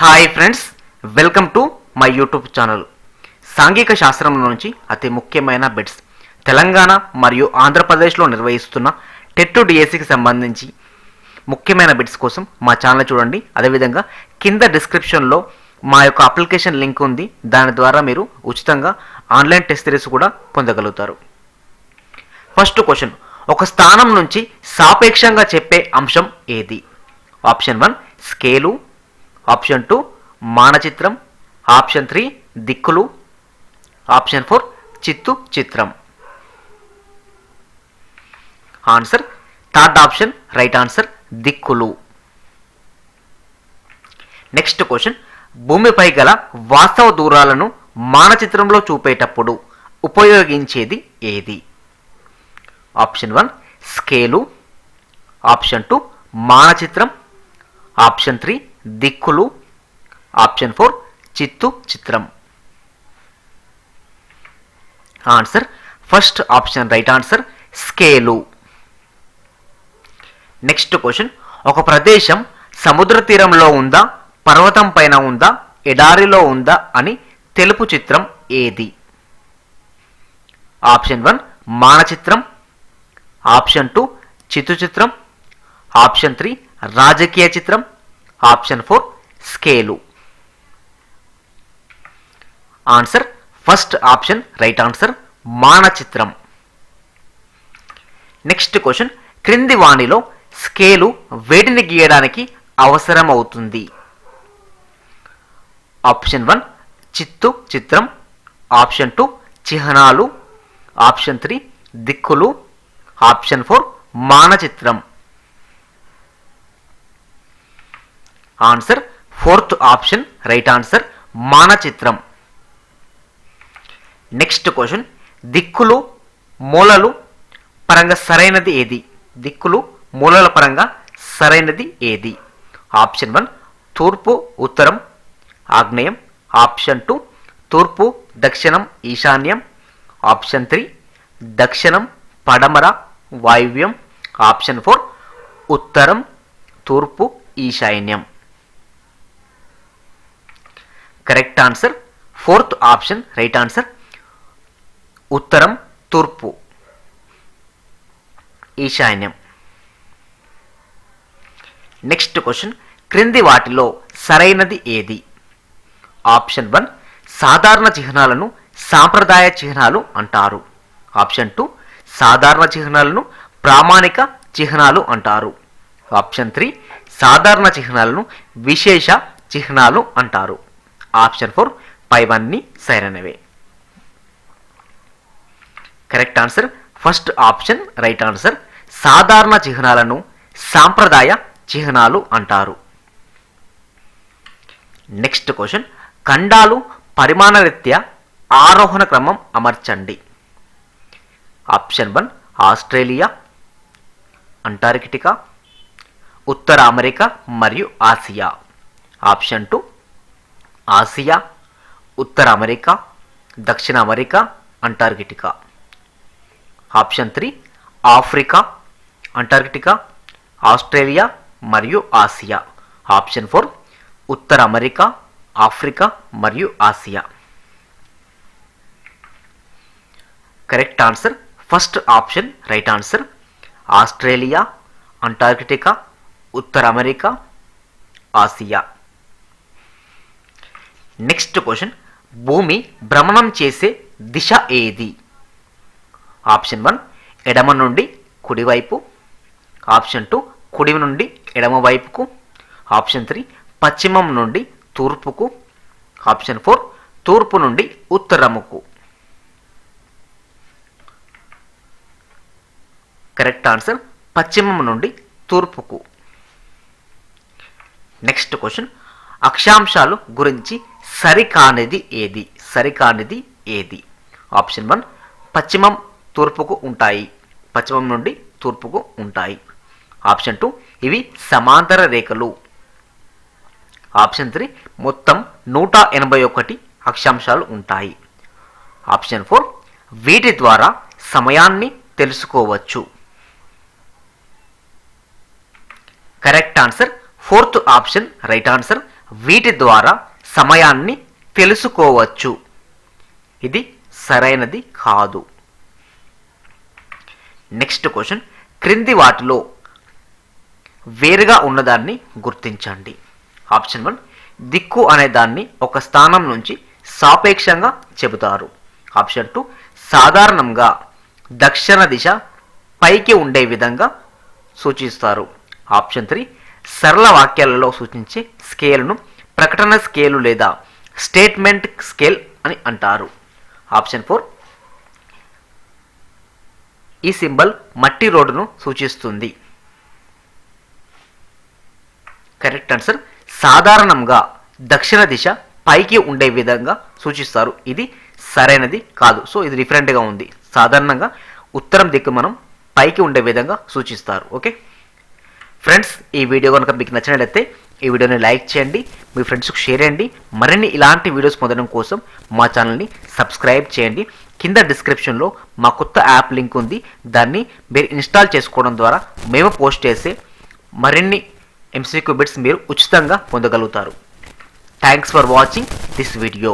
Hi friends, welcome to my YouTube channel. సాంఘిక శాస్త్రం నుంచి అతి ముఖ్యమైన బిట్స్ తెలంగాణ మరియు ఆంధ్రప్రదేశ్లో నిర్వహిస్తున్న టెట్ డిఎస్సికి సంబంధించి ముఖ్యమైన బిట్స్ కోసం మా ఛానల్ చూడండి. అదేవిధంగా కింద డిస్క్రిప్షన్లో మా యొక్క అప్లికేషన్ లింక్ ఉంది. దాని ద్వారా మీరు ఉచితంగా ఆన్లైన్ టెస్ట్ సిరీస్ కూడా పొందగలుగుతారు. ఫస్ట్ క్వశ్చన్, ఒక స్థానం నుంచి సాపేక్షంగా చెప్పే అంశం ఏది? ఆప్షన్ 1 స్కేలు, ఆప్షన్ 2 మానచిత్రం, ఆప్షన్ 3 దిక్కులు, ఆప్షన్ 4 చిత్తు చిత్రం. Answer third option right answer, దిక్కులు. నెక్స్ట్ క్వశ్చన్, భూమిపై గల వాస్తవ దూరాలను మానచిత్రంలో చూపేటప్పుడు ఉపయోగించేది ఏది? ఆప్షన్ 1 స్కేలు, ఆప్షన్ 2 మానచిత్రం, ఆప్షన్ 3 దిక్కులు, ఆప్షన్ 4 చిత్తు చిత్రం. Answer first option right answer, scale. Next question, ఒక ప్రదేశం సముద్ర తీరంలో ఉందా, పర్వతం పైన ఉందా, ఎడారిలో ఉందా అని తెలుపు చిత్రం ఏది? ఆప్షన్ 1 మానచిత్రం, ఆప్షన్ 2 చిత్తు చిత్రం, ఆప్షన్ 3 రాజకీయ చిత్రం, option 4 scale. Answer first option right answer, మానచిత్రం. నెక్స్ట్ క్వశ్చన్, క్రింది వాణిలో స్కేలు వేటిని గీయడానికి అవసరం అవుతుంది? ఆప్షన్ 1 చిత్తు చిత్రం, ఆప్షన్ 2 చిహ్నాలు, ఆప్షన్ 3 దిక్కులు, ఆప్షన్ 4 మానచిత్రం. Answer fourth option right answer, మానచిత్రం. నెక్స్ట్ క్వశ్చన్, దిక్కులు మూలలు పరంగా సరైనది ఏది? దిక్కులు మూలల పరంగా సరైనది ఏది? ఆప్షన్ 1 తూర్పు ఉత్తరం ఆగ్నేయం, ఆప్షన్ 2 తూర్పు దక్షిణం ఈశాన్యం, ఆప్షన్ 3 దక్షిణం పడమర వాయువ్యం, ఆప్షన్ 4 ఉత్తరం తూర్పు ఈశాన్యం. Correct answer fourth option right answer, ఉత్తరం తూర్పు ఈశాన్యం. నెక్స్ట్ క్వశ్చన్, క్రింది వాటిలో సరైనది ఏది? ఆప్షన్ 1 సాధారణ చిహ్నాలను సాంప్రదాయ చిహ్నాలు అంటారు, ఆప్షన్ 2 సాధారణ చిహ్నాలను ప్రామాణిక చిహ్నాలు అంటారు, ఆప్షన్ 3 సాధారణ చిహ్నాలను విశేష చిహ్నాలు అంటారు, ఆప్షన్ 4 పైవన్నీ సరైనవే. Correct answer first option right answer, సాధారణ చిహ్నాలను సాంప్రదాయ చిహ్నాలు అంటారు. నెక్స్ట్ క్వశ్చన్, ఖండాలు పరిమాణరీత్యా ఆరోహణ క్రమం అమర్చండి. ఆప్షన్ 1 ఆస్ట్రేలియా, అంటార్కిటికా, ఉత్తర అమెరికా మరియు ఆసియా, ఆప్షన్ 2 ఆసియా, ఉత్తర అమెరికా, దక్షిణ America, Antarctica, option 3 Africa, Antarctica, Australia మరియు ఆసియా, ఆప్షన్ 4 ఉత్తర అమెరికా, ఆఫ్రికా మరియు Asia. Correct answer first option right answer, Australia, Antarctica, ఉత్తర అమెరికా, ఆసియా. నెక్స్ట్ క్వశ్చన్, భూమి భ్రమణం చేసే దిశ ఏది? ఆప్షన్ 1 ఎడమ నుండి కుడివైపు, ఆప్షన్ 2 కుడి నుండి ఎడమ వైపుకు, ఆప్షన్ 3 పశ్చిమం నుండి తూర్పుకు, ఆప్షన్ 4 తూర్పు నుండి ఉత్తరముకు. కరెక్ట్ ఆన్సర్ పశ్చిమం నుండి తూర్పుకు. నెక్స్ట్ క్వశ్చన్, అక్షాంశాలు గురించి సరికానిది ఏది? సరికానిది ఏది? ఆప్షన్ 1 పశ్చిమం తూర్పుకు ఉంటాయి, పశ్చిమం నుండి తూర్పుకు ఉంటాయి, ఆప్షన్ 2 ఇవి సమాంతర రేఖలు, ఆప్షన్ 3 మొత్తం 181 అక్షాంశాలు ఉంటాయి, ఆప్షన్ 4 వీటి ద్వారా సమయాన్ని తెలుసుకోవచ్చు. Correct answer fourth option right answer, వీటి ద్వారా సమయాన్ని తెలుసుకోవచ్చు. ఇది సరైనది కాదు. నెక్స్ట్ క్వశ్చన్, క్రింది వాటిలో వేరుగా ఉన్నదాన్ని గుర్తించండి. ఆప్షన్ 1, దిక్కు అనే దాన్ని ఒక స్థానం నుంచి సాపేక్షంగా చెబుతారు. ఆప్షన్ 2, సాధారణంగా దక్షిణ దిశ పైకి ఉండే విధంగా సూచిస్తారు. ఆప్షన్ 3, సరళ వాక్యాలలో సూచించే స్కేలును ప్రకటన స్కేలు లేదా స్టేట్మెంట్ స్కేల్ అని అంటారు. ఆప్షన్ 4, ఈ సింబల్ మట్టి రోడ్డును సూచిస్తుంది. కరెక్ట్ ఆన్సర్, సాధారణంగా దక్షిణ దిశ పైకి ఉండే విధంగా సూచిస్తారు. ఇది సరైనది కాదు. సో ఇది డిఫరెంట్గా ఉంది. సాధారణంగా ఉత్తరం దిక్కు మనం పైకి ఉండే విధంగా సూచిస్తారు. ఓకే ఫ్రెండ్స్, ఈ వీడియో కనుక మీకు నచ్చినట్లయితే ఈ వీడియోని లైక్ చేయండి, మీ ఫ్రెండ్స్కి షేర్ చేయండి. మరిన్ని ఇలాంటి వీడియోస్ పొందడం కోసం మా ఛానల్ని సబ్స్క్రైబ్ చేయండి. కింద డిస్క్రిప్షన్లో మా కొత్త యాప్ లింక్ ఉంది. దాన్ని మీరు ఇన్స్టాల్ చేసుకోవడం ద్వారా మేము పోస్ట్ చేసే మరిన్ని MCQ బిట్స్ మీరు ఉచితంగా పొందగలుగుతారు. Thanks for watching this video.